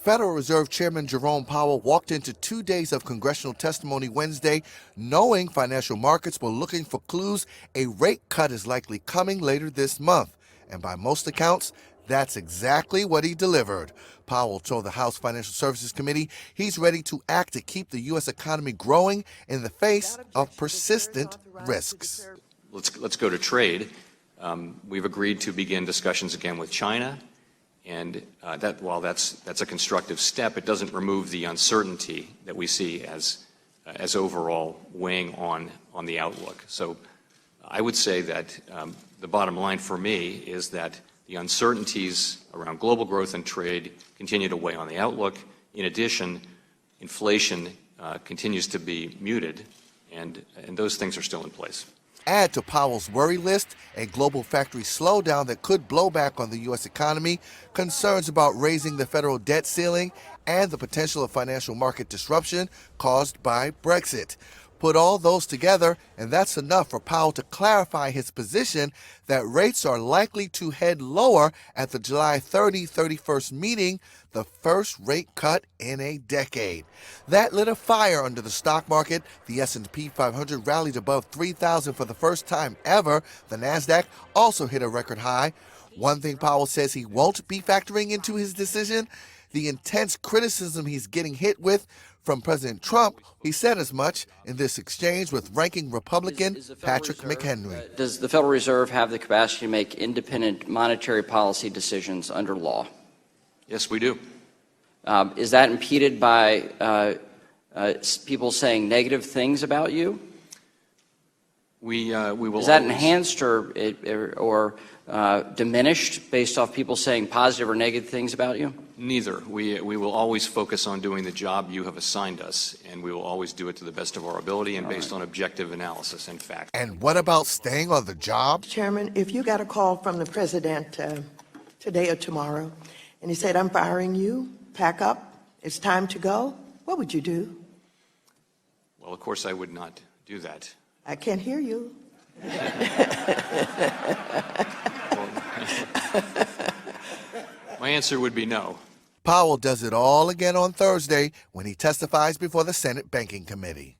Federal Reserve Chairman Jerome Powell walked into 2 days of congressional testimony Wednesday, knowing financial markets were looking for clues a rate cut is likely coming later this month. And by most accounts, that's exactly what he delivered. Powell told the House Financial Services Committee he's ready to act to keep the U.S. economy growing in the face of persistent risks. Let's go to trade. We've agreed to begin discussions again with China. And while that's a constructive step, it doesn't remove the uncertainty that we see as overall weighing on the outlook. So I would say that the bottom line for me is that the uncertainties around global growth and trade continue to weigh on the outlook. In addition, inflation continues to be muted, and those things are still in place. Add to Powell's worry list a global factory slowdown that could blow back on the U.S. economy, concerns about raising the federal debt ceiling, and the potential of financial market disruption caused by Brexit. Put all those together, and that's enough for Powell to clarify his position that rates are likely to head lower at the July 31st meeting, the first rate cut in a decade. That lit a fire under the stock market. The S&P 500 rallied above 3,000 for the first time ever. The NASDAQ also hit a record high. One thing Powell says he won't be factoring into his decision, the intense criticism he's getting hit with from President Trump. He said as much in this exchange with ranking Republican Patrick McHenry. Does the Federal Reserve have the capacity to make independent monetary policy decisions under law? Yes, we do. Is that impeded by people saying negative things about you? We will. Is that enhanced or diminished based off people saying positive or negative things about you? Neither. We will always focus on doing the job you have assigned us, and we will always do it to the best of our ability and based on objective analysis and facts. And what about staying on the job? Chairman, if you got a call from the president today or tomorrow, and he said, "I'm firing you, pack up, it's time to go," what would you do? Well, of course, I would not do that. I can't hear you. My answer would be no. Powell does it all again on Thursday when he testifies before the Senate Banking Committee.